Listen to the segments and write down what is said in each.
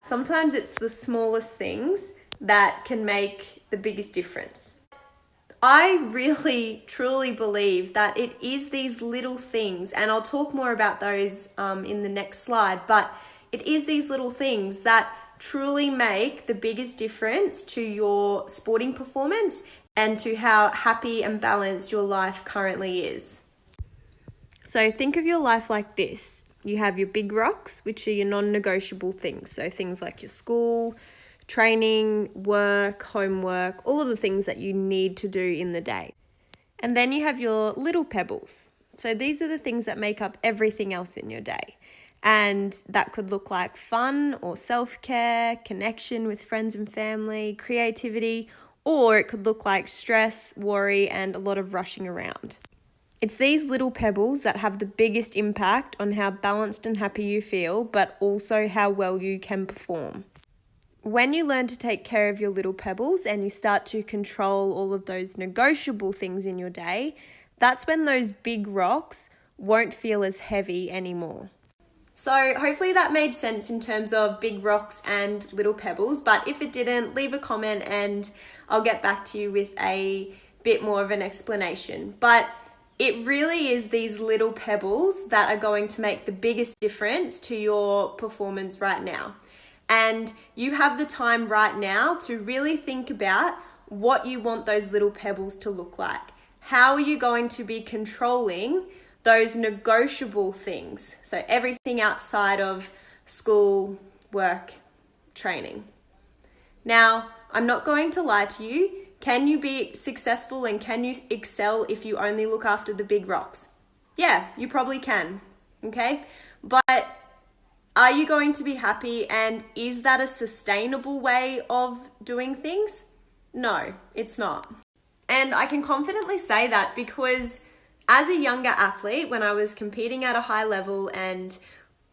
sometimes it's the smallest things that can make the biggest difference. I really, truly believe that it is these little things, and I'll talk more about those in the next slide, but it is these little things that truly make the biggest difference to your sporting performance and to how happy and balanced your life currently is. So think of your life like this. You have your big rocks, which are your non-negotiable things. So things like your school, training, work, homework, all of the things that you need to do in the day. And then you have your little pebbles. So these are the things that make up everything else in your day. And that could look like fun or self-care, connection with friends and family, creativity, or it could look like stress, worry, and a lot of rushing around. It's these little pebbles that have the biggest impact on how balanced and happy you feel, but also how well you can perform. When you learn to take care of your little pebbles and you start to control all of those negotiable things in your day, that's when those big rocks won't feel as heavy anymore. So hopefully that made sense in terms of big rocks and little pebbles, but if it didn't, leave a comment and I'll get back to you with a bit more of an explanation. But it really is these little pebbles that are going to make the biggest difference to your performance right now. And you have the time right now to really think about what you want those little pebbles to look like. How are you going to be controlling those negotiable things? So everything outside of school, work, training. Now, I'm not going to lie to you. Can you be successful and can you excel if you only look after the big rocks? Yeah, you probably can, okay? But are you going to be happy, and is that a sustainable way of doing things? No, it's not. And I can confidently say that because as a younger athlete, when I was competing at a high level and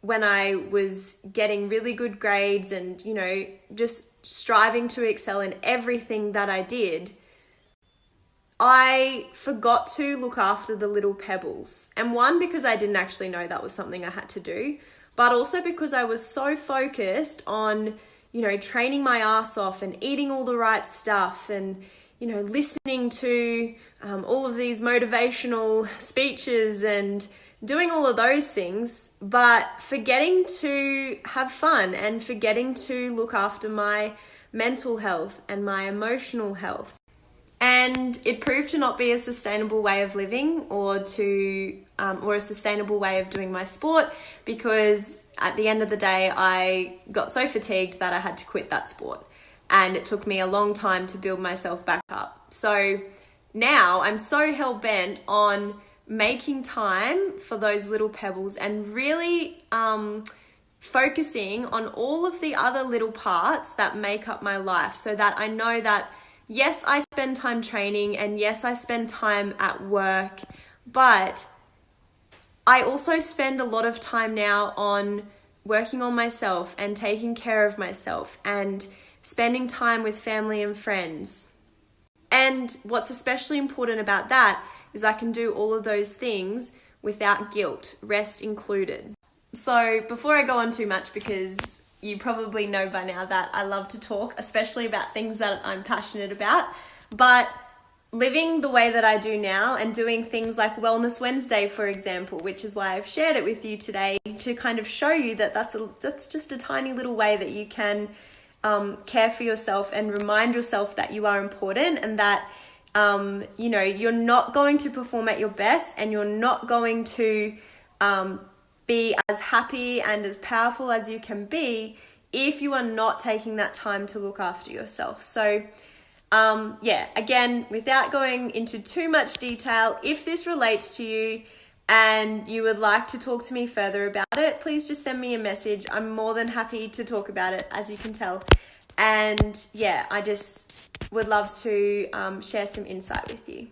when I was getting really good grades and, just striving to excel in everything that I did, I forgot to look after the little pebbles. And one, because I didn't actually know that was something I had to do, but also because I was so focused on, training my ass off and eating all the right stuff and, listening to all of these motivational speeches and doing all of those things, but forgetting to have fun and forgetting to look after my mental health and my emotional health. And it proved to not be a sustainable way of living or a sustainable way of doing my sport, because at the end of the day, I got so fatigued that I had to quit that sport. And it took me a long time to build myself back up. So now I'm so hell-bent on making time for those little pebbles and really focusing on all of the other little parts that make up my life, so that I know that yes, I spend time training and yes, I spend time at work, but I also spend a lot of time now on working on myself and taking care of myself and spending time with family and friends. And what's especially important about that is I can do all of those things without guilt, rest included. So before I go on too much, because you probably know by now that I love to talk, especially about things that I'm passionate about, but living the way that I do now and doing things like Wellness Wednesday, for example, which is why I've shared it with you today, to kind of show you that that's just a tiny little way that you can care for yourself and remind yourself that you are important and that you're not going to perform at your best and you're not going to be as happy and as powerful as you can be if you are not taking that time to look after yourself. So again, without going into too much detail, if this relates to you and you would like to talk to me further about it, please just send me a message. I'm more than happy to talk about it, as you can tell. And I just would love to share some insight with you.